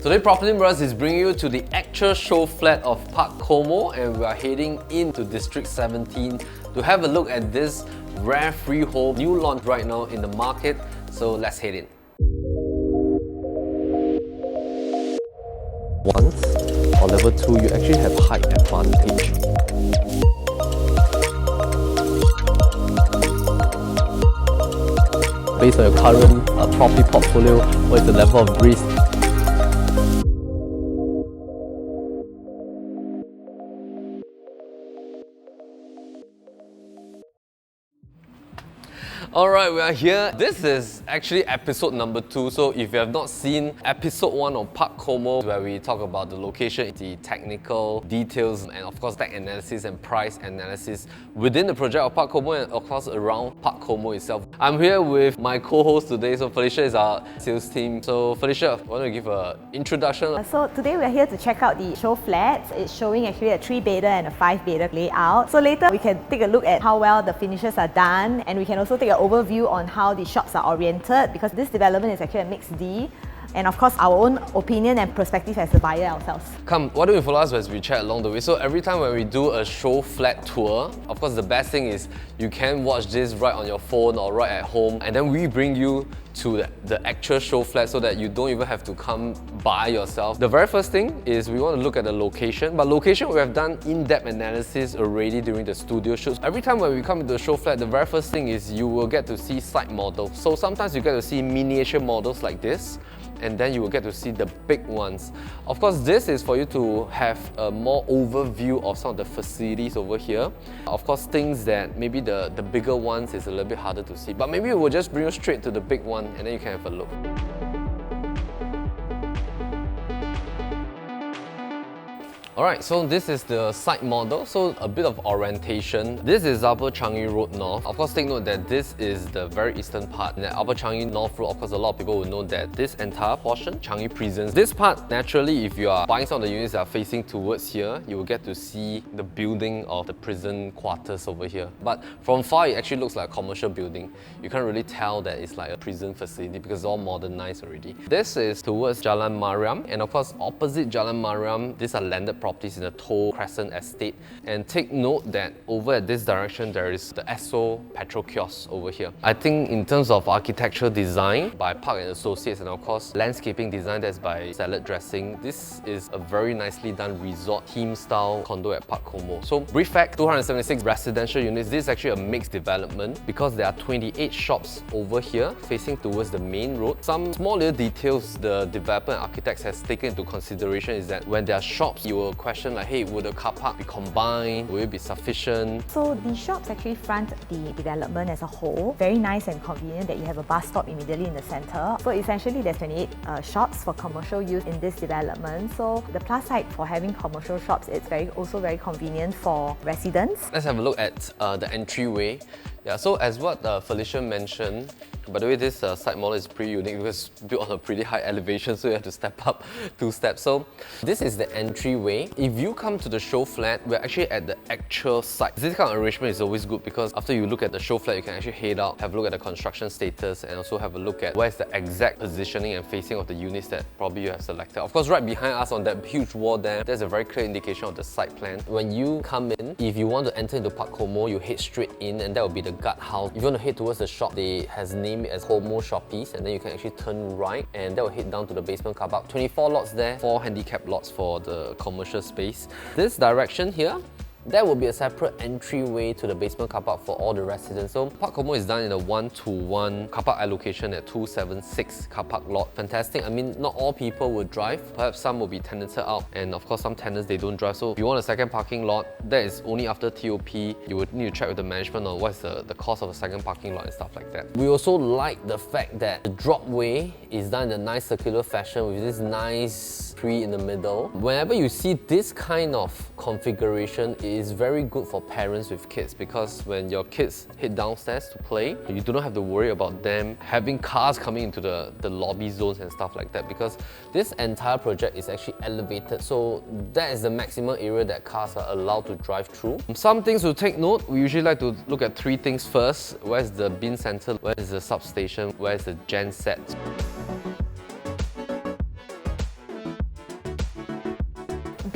Today, PropertyLimBrothers is bringing you to the actual show flat of Parc Komo, and we are heading into District 17 to have a look at this rare freehold new launch right now in the market. So let's head in. Once, or level 2, you actually have height advantage. Based on your current property portfolio, what is the level of risk? Alright, we are here. This is actually episode number 2. So if you have not seen episode 1 of Parc Komo, where we talk about the location, the technical details, and of course tech analysis and price analysis within the project of Parc Komo and of course around Parc Komo itself. I'm here with my co-host today. So Felicia is our sales team. So Felicia, want to give an introduction? So today we're here to check out the show flats. It's showing actually a 3-bedder and a 5-bedder layout. So later we can take a look at how well the finishes are done, and we can also take an overview on how the shops are oriented, because this development is actually a mixed D, and of course our own opinion and perspective as a buyer ourselves. Come, why don't you follow us as we chat along the way? So every time when we do a show flat tour, of course the best thing is you can watch this right on your phone or right at home, and then we bring you to the actual show flat so that you don't even have to come by yourself. The very first thing is we want to look at the location, but location we have done in-depth analysis already during the studio shoots. Every time when we come into the show flat, the very first thing is you will get to see site models. So sometimes you get to see miniature models like this, and then you will get to see the big ones. Of course, this is for you to have a more overview of some of the facilities over here. Of course, things that maybe the bigger ones is a little bit harder to see, but maybe we'll just bring you straight to the big one and then you can have a look. Alright, so this is the site model, so a bit of orientation. This is Upper Changi Road North. Of course, take note that this is the very eastern part. In the Upper Changi North Road, of course, a lot of people will know that this entire portion, Changi Prisons. This part, naturally, if you are buying some of the units that are facing towards here, you will get to see the building of the prison quarters over here. But from far, it actually looks like a commercial building. You can't really tell that it's like a prison facility because it's all modernized already. This is towards Jalan Miriam, and of course, opposite Jalan Miriam, these are landed properties in the Toll Crescent estate. And take note that over at this direction there is the Esso petrol kiosk over here. I think in terms of architectural design by Park and Associates, and of course landscaping design that's by Salad Dressing, this is a very nicely done resort theme style condo at Parc Komo. So brief fact, 276 residential units. This is actually a mixed development because there are 28 shops over here facing towards the main road. Some small little details the developer and architects has taken into consideration is that when there are shops, you will question like, hey, would the car park be combined? Will it be sufficient? So the shops actually front the development as a whole. Very nice and convenient that you have a bus stop immediately in the center. So essentially there's 28 shops for commercial use in this development. So the plus side for having commercial shops, it's also very convenient for residents. Let's have a look at the entryway. Yeah, so as what Felicia mentioned, by the way, this site model is pretty unique because it's built on a pretty high elevation, so you have to step up 2 steps. So this is the entryway. If you come to the show flat, we're actually at the actual site. This kind of arrangement is always good because after you look at the show flat, you can actually head out, have a look at the construction status, and also have a look at where's the exact positioning and facing of the units that probably you have selected. Of course, right behind us on that huge wall there's a very clear indication of the site plan. When you come in, if you want to enter into Parc Komo, you head straight in, and that will be the guardhouse. If you want to head towards the shop, they has named it as Komo Shoppes, and then you can actually turn right, and that will head down to the basement car park. 24 lots there, 4 handicap lots for the commercial space. This direction here, there will be a separate entryway to the basement car park for all the residents. So Parc Komo is done in a 1-to-1 car park allocation at 276 car park lot. Fantastic. I mean, not all people will drive. Perhaps some will be tenanted out, and of course some tenants, they don't drive. So if you want a second parking lot, that is only after TOP. You would need to check with the management on what's the cost of a second parking lot and stuff like that. We also like the fact that the dropway is done in a nice circular fashion with this nice tree in the middle. Whenever you see this kind of configuration, it is very good for parents with kids, because when your kids head downstairs to play, you do not have to worry about them having cars coming into the lobby zones and stuff like that, because this entire project is actually elevated, so that is the maximum area that cars are allowed to drive through. Some things to take note, we usually like to look at 3 things first. Where's the bin center? Where is the substation? Where is the gen set?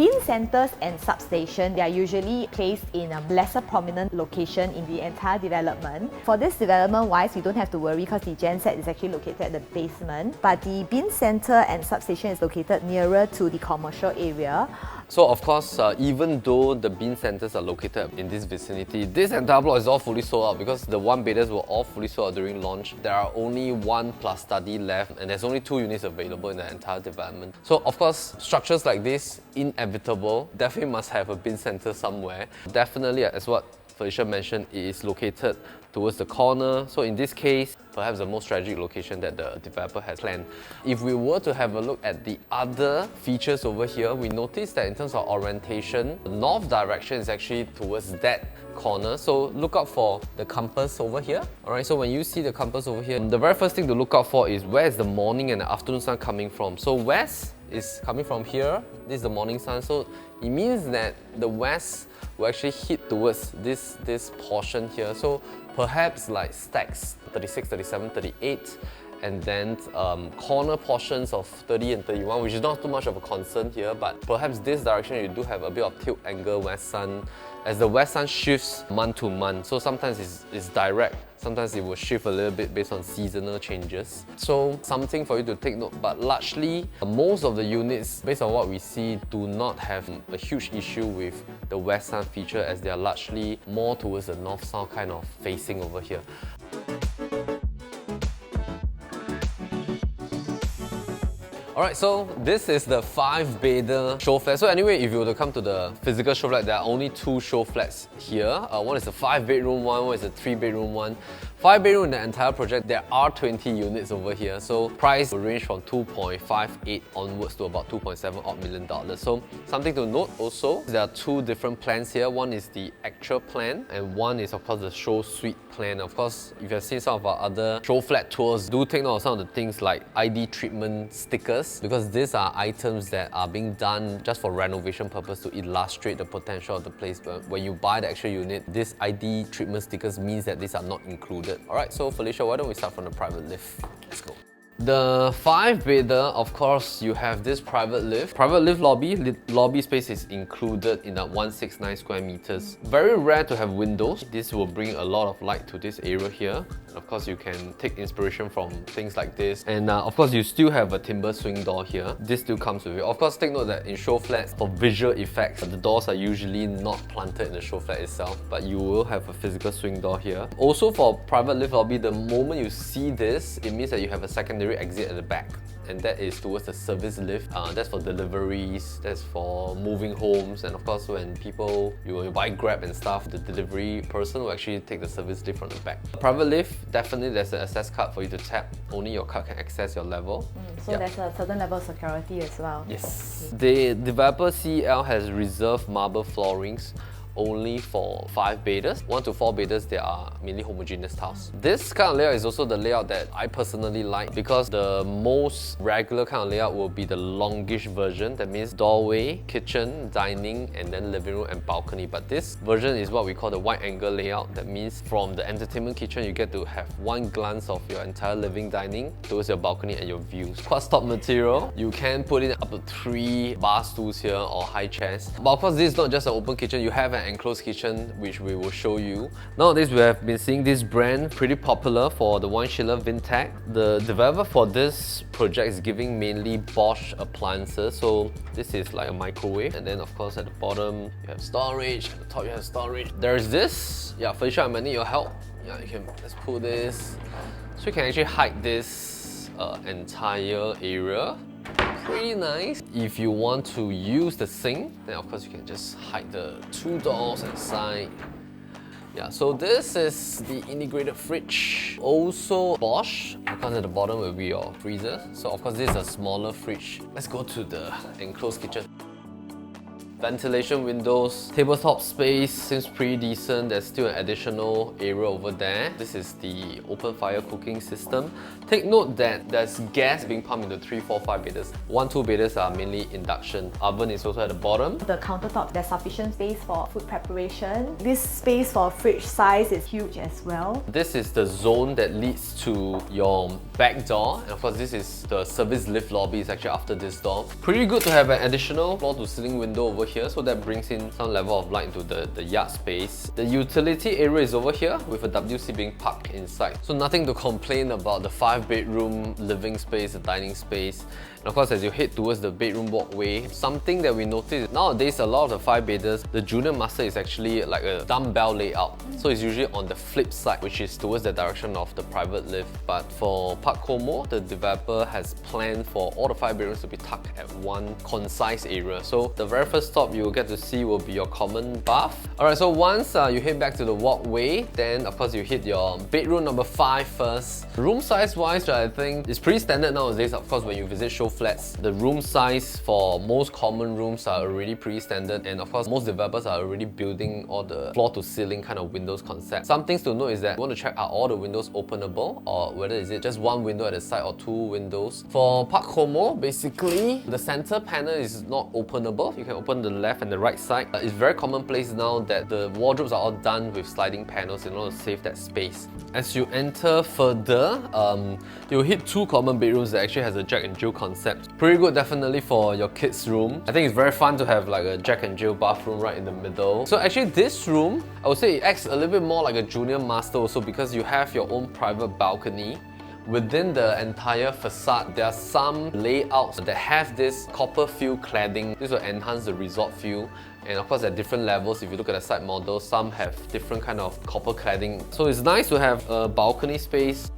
Bin centers and substation, they are usually placed in a lesser prominent location in the entire development. For this development wise, you don't have to worry because the genset is actually located at the basement, but the bin center and substation is located nearer to the commercial area. So of course, even though the bin centers are located in this vicinity, this entire block is all fully sold out because the one-beders were all fully sold out during launch. There are only 1 plus study left and there's only 2 units available in the entire development. So of course, structures like this, inevitable, definitely must have a bin center somewhere. Definitely, as what Felicia mentioned, it is located towards the corner. So in this case, perhaps the most strategic location that the developer has planned. If we were to have a look at the other features over here, we notice that in terms of orientation, the north direction is actually towards that corner. So look out for the compass over here. Alright, so when you see the compass over here, the very first thing to look out for is where is the morning and the afternoon sun coming from. So west is coming from here. This is the morning sun. So it means that the west will actually hit towards this portion here. So perhaps like stacks 36, 37, 38, and then corner portions of 30 and 31, which is not too much of a concern here, but perhaps this direction you do have a bit of tilt angle west sun, as the west sun shifts month to month. So sometimes it's direct, sometimes it will shift a little bit based on seasonal changes. So something for you to take note, but largely most of the units, based on what we see, do not have a huge issue with the west sun feature, as they are largely more towards the north-south kind of facing over here. Alright, so this is the 5-bedder show flat. So anyway, if you were to come to the physical show flat, there are only 2 show flats here. One is a 5-bedroom one is a 3-bedroom one. 5-bedroom in the entire project, there are 20 units over here. So price will range from 2.58 onwards to about $2.7 million. So something to note also, there are 2 different plans here. One is the actual plan and one is of course the show suite plan. Of course, if you have seen some of our other show flat tours, do take note of some of the things like ID treatment stickers, because these are items that are being done just for renovation purpose to illustrate the potential of the place. But when you buy the actual unit, this ID treatment stickers means that these are not included. Alright, so Felicia, why don't we start from the private lift? Let's go. The 5-bedder, of course, you have this private lift. Private lift lobby space is included in that 169 square meters. Very rare to have windows. This will bring a lot of light to this area here. And of course, you can take inspiration from things like this. And of course, you still have a timber swing door here. This still comes with it. Of course, take note that in show flats, for visual effects, the doors are usually not planted in the show flat itself, but you will have a physical swing door here. Also for private lift lobby, the moment you see this, it means that you have a secondary exit at the back, and that is towards the service lift. That's for deliveries, that's for moving homes, and of course when you buy Grab and stuff, the delivery person will actually take the service lift from the back. Private lift, definitely there's an access card for you to tap. Only your card can access your level. So there's a certain level of security as well. Yes. The developer CEL has reserved marble floorings only for 5-bedders. 1 to 4-bedders, they are mainly homogeneous tiles. This kind of layout is also the layout that I personally like, because the most regular kind of layout will be the longish version. That means doorway, kitchen, dining, and then living room and balcony. But this version is what we call the wide angle layout. That means from the entertainment kitchen, you get to have one glance of your entire living dining towards your balcony and your views. Quad stop material. You can put in up to 3 bar stools here or high chairs. But of course, this is not just an open kitchen. You have an enclosed kitchen, which we will show you. Nowadays, we have been seeing this brand pretty popular for the one Schiller Vintech. The developer for this project is giving mainly Bosch appliances. So this is like a microwave, and then of course at the bottom you have storage, at the top you have storage. There's this. Yeah, Felicia, I might need your help. Yeah, let's pull this. So you can actually hide this entire area. Pretty nice. If you want to use the sink, then of course you can just hide the 2 doors inside. Yeah, so this is the integrated fridge. Also Bosch. Of course at the bottom will be your freezer. So of course this is a smaller fridge. Let's go to the enclosed kitchen. Ventilation windows, tabletop space seems pretty decent. There's still an additional area over there. This is the open fire cooking system. Take note that there's gas being pumped into 3, 4, 5 beders. 1, 2 beders are mainly induction. Oven is also at the bottom. The countertop, there's sufficient space for food preparation. This space for fridge size is huge as well. This is the zone that leads to your back door, and of course this is the service lift lobby. It's actually after this door. Pretty good to have an additional floor to ceiling window over here, so that brings in some level of light into the yard space. The utility area is over here with a WC being parked inside, so nothing to complain about the 5-bedroom living space, the dining space. And of course, as you head towards the bedroom walkway, something that we noticed nowadays, a lot of the 5-beders, the junior master is actually like a dumbbell layout. So it's usually on the flip side, which is towards the direction of the private lift. But for Parc Komo, the developer has planned for all the 5 bedrooms to be tucked at one concise area. So the very first stop you will get to see will be your common bath. Alright, so once you head back to the walkway, then of course you hit your bedroom number 5 first. Room size wise, I think it's pretty standard nowadays. Of course, when you visit show flats, the room size for most common rooms are already pretty standard, and of course most developers are already building all the floor to ceiling kind of windows concept. Some things to note is that you want to check, are all the windows openable, or whether is it just one window at the side or 2 windows. For Parc Komo, basically the center panel is not openable. You can open the left and the right side. It's very commonplace now that the wardrobes are all done with sliding panels in order to save that space. As you enter further, you'll hit 2 common bedrooms that actually has a Jack and Jill concept. Pretty good definitely for your kids' room. I think it's very fun to have like a Jack and Jill bathroom right in the middle. So actually this room, I would say it acts a little bit more like a junior master also, because you have your own private balcony. Within the entire facade, there are some layouts that have this copper feel cladding. This will enhance the resort feel. And of course at different levels, if you look at the side model, some have different kind of copper cladding. So it's nice to have a balcony space.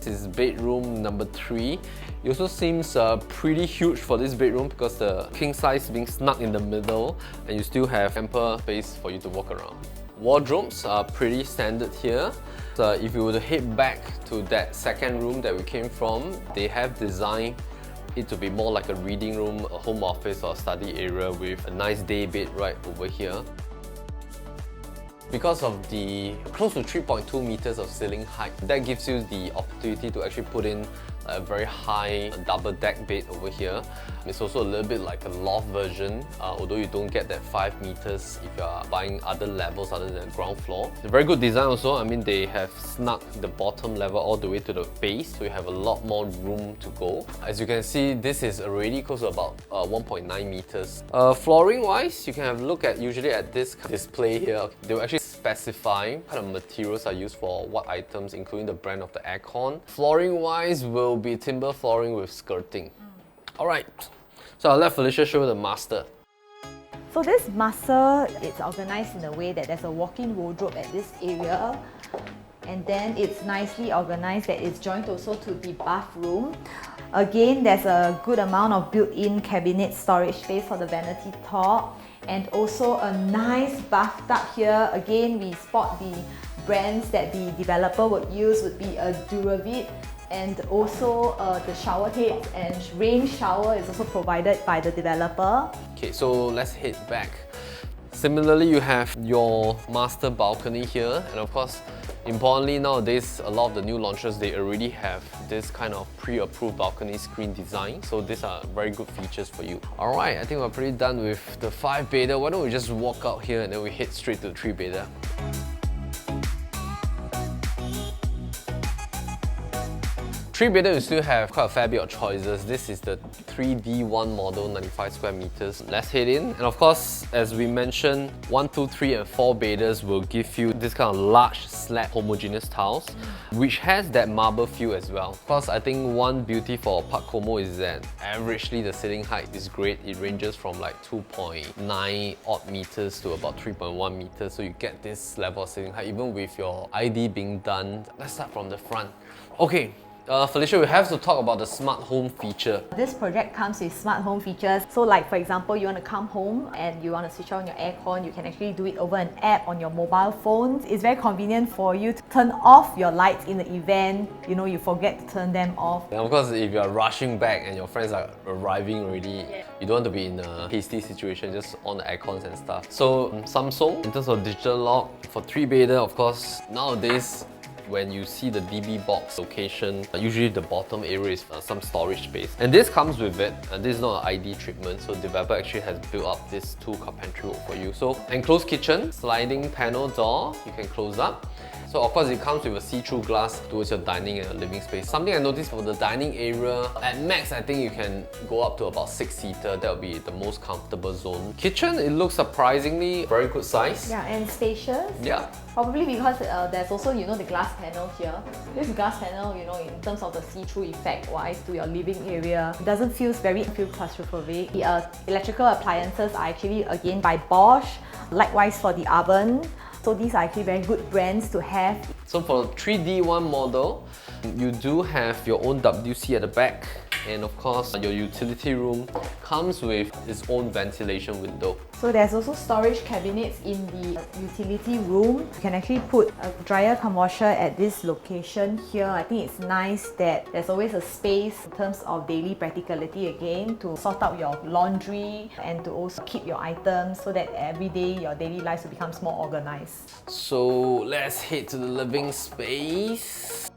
This is bedroom number 3. It also seems pretty huge for this bedroom because the king size being snug in the middle, and you still have ample space for you to walk around. Wardrobes are pretty standard here. So if you were to head back to that second room that we came from, they have designed it to be more like a reading room, a home office or study area with a nice day bed right over here. Because of the close to 3.2 meters of ceiling height, that gives you the opportunity to actually put in a very high double deck bed over here. It's also a little bit like a loft version, although you don't get that 5 meters if you are buying other levels other than the ground floor. It's a very good design also. I mean, they have snuck the bottom level all the way to the base, so you have a lot more room to go. As you can see, this is already close to about 1.9 meters. Flooring wise, you can have a look at usually at this display here. They will actually specify what kind of materials are used for what items, including the brand of the aircon. Flooring wise will be timber flooring with skirting. Alright, so I'll let Felicia show you the master. So this master, it's organized in a way that there's a walk-in wardrobe at this area, and then it's nicely organized that it's joined also to the bathroom. Again, there's a good amount of built-in cabinet storage space for the vanity top, and also a nice bathtub here. Again, we spot the brands that the developer would use would be a Duravit, and also the shower head and rain shower is also provided by the developer. Okay, so let's head back. Similarly, you have your master balcony here, and of course, importantly nowadays, a lot of the new launches, they already have this kind of pre-approved balcony screen design, so these are very good features for you. Alright, I think we're pretty done with the 5-bedder. Why don't we just walk out here and then we head straight to the 3-bedder. 3-bedder, you still have quite a fair bit of choices. This is the 3D1 model, 95 square meters. Let's head in. And of course, as we mentioned, 1, 2, 3 and 4 bedders will give you this kind of large slab homogeneous tiles, which has that marble feel as well. Of course, I think one beauty for Parc Komo is that averagely the ceiling height is great. It ranges from like 2.9 odd meters to about 3.1 meters. So you get this level of ceiling height even with your ID being done. Let's start from the front. Okay. Felicia, we have to talk about the smart home feature. This project comes with smart home features. So like for example, you want to come home and you want to switch on your aircon, you can actually do it over an app on your mobile phones. It's very convenient for you to turn off your lights in the event, you know, you forget to turn them off. And of course, if you're rushing back and your friends are arriving already, you don't want to be in a hasty situation, just on the aircons and stuff. So Samsung, in terms of digital lock, for 3-bedder, of course, nowadays, when you see the DB box location, usually the bottom area is some storage space. And this comes with it, and this is not an ID treatment, so the developer actually has built up this 2-cup pantry for you. So enclosed kitchen, sliding panel door, you can close up. So of course it comes with a see-through glass towards your dining and living space. Something I noticed for the dining area, at max I think you can go up to about 6-seater, that will be the most comfortable zone. Kitchen, it looks surprisingly very good size. Yeah, and spacious. Yeah. Probably because there's also, you know, the glass panel here. This glass panel, you know, in terms of the see-through effect wise to your living area, it doesn't feel claustrophobic. The electrical appliances are actually again by Bosch, likewise for the oven. So these are actually very good brands to have. So for the 3D1 model, you do have your own WC at the back, and of course your utility room comes with its own ventilation window. So there's also storage cabinets in the utility room. You can actually put a dryer cum washer at this location here. I think it's nice that there's always a space in terms of daily practicality again to sort out your laundry and to also keep your items so that every day your daily life becomes more organized. So let's head to the living space.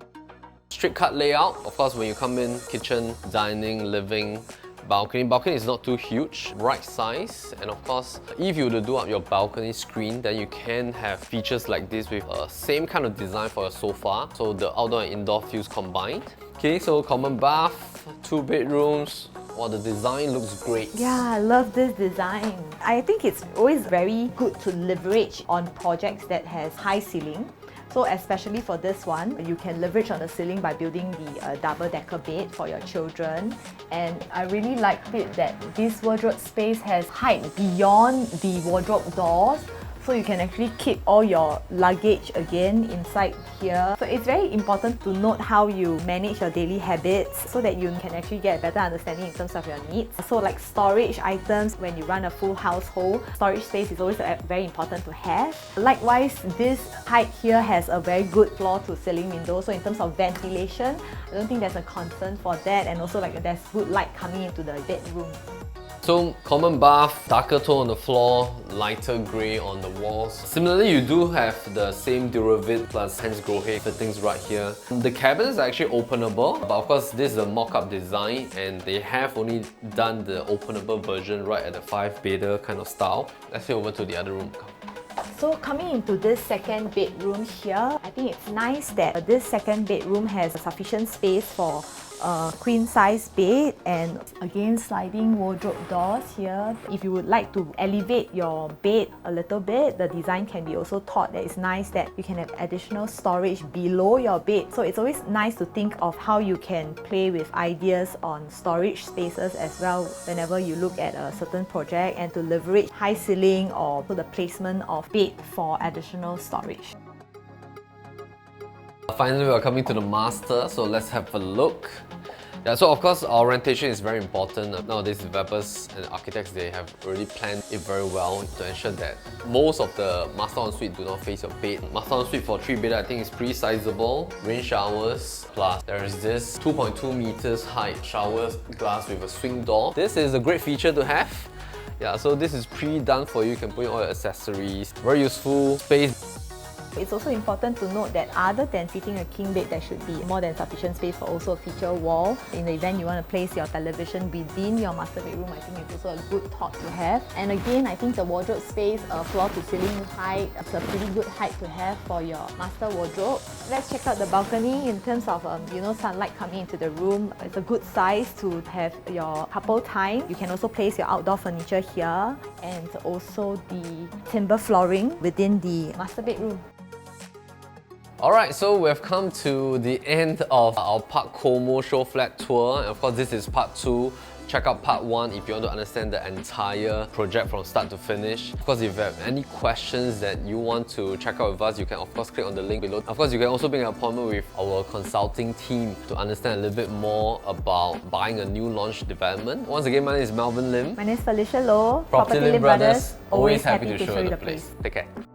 Straight cut layout. Of course, when you come in, kitchen, dining, living, balcony. Balcony is not too huge, right size. And of course, if you were to do up your balcony screen, then you can have features like this with a same kind of design for your sofa. So the outdoor and indoor feels combined. Okay, so common bath, 2 bedrooms. Wow, the design looks great. Yeah, I love this design. I think it's always very good to leverage on projects that has high ceiling. So especially for this one, you can leverage on the ceiling by building the double-decker bed for your children. And I really like it that this wardrobe space has height beyond the wardrobe doors. So you can actually keep all your luggage again inside here. So it's very important to note how you manage your daily habits so that you can actually get a better understanding in terms of your needs. So like storage items, when you run a full household, storage space is always very important to have. Likewise, this height here has a very good floor to ceiling window. So in terms of ventilation, I don't think there's a concern for that. And also like there's good light coming into the bedroom. So common bath, darker tone on the floor, lighter grey on the walls. Similarly, you do have the same Duravit plus Hans Grohe fittings right here. The cabinets are actually openable, but of course this is a mock-up design and they have only done the openable version right at the 5-bedder kind of style. Let's head over to the other room. So coming into this second bedroom here, I think it's nice that this second bedroom has sufficient space for a queen size bed and again sliding wardrobe doors here. If you would like to elevate your bed a little bit, the design can be also thought that it's nice that you can have additional storage below your bed. So it's always nice to think of how you can play with ideas on storage spaces as well whenever you look at a certain project and to leverage high ceiling or the placement of bed for additional storage. Finally, we are coming to the master, so let's have a look. Yeah, so of course our orientation is very important. Nowadays developers and architects, they have already planned it very well to ensure that most of the master ensuite do not face your bed. Master ensuite for 3-bedder I think is pretty sizable. Rain showers, plus there is this 2.2 meters height shower glass with a swing door. This is a great feature to have. Yeah, so this is pre-done for you. You can put in all your accessories. Very useful space. It's also important to note that other than fitting a king bed, there should be more than sufficient space for also a feature wall. In the event you want to place your television within your master bedroom, I think it's also a good thought to have. And again, I think the wardrobe space, floor to ceiling height, is a pretty good height to have for your master wardrobe. Let's check out the balcony in terms of sunlight coming into the room. It's a good size to have your couple time. You can also place your outdoor furniture here and also the timber flooring within the master bedroom. Alright, so we've come to the end of our Parc Komo Showflat tour. And of course, this is part 2 check out part 1 if you want to understand the entire project from start to finish. Of course, if you have any questions that you want to check out with us, you can of course click on the link below. Of course, you can also make an appointment with our consulting team to understand a little bit more about buying a new launch development. Once again, my name is Melvin Lim. My name is Felicia Loh. PropertyLimBrothers, always happy to show you the place. Take care.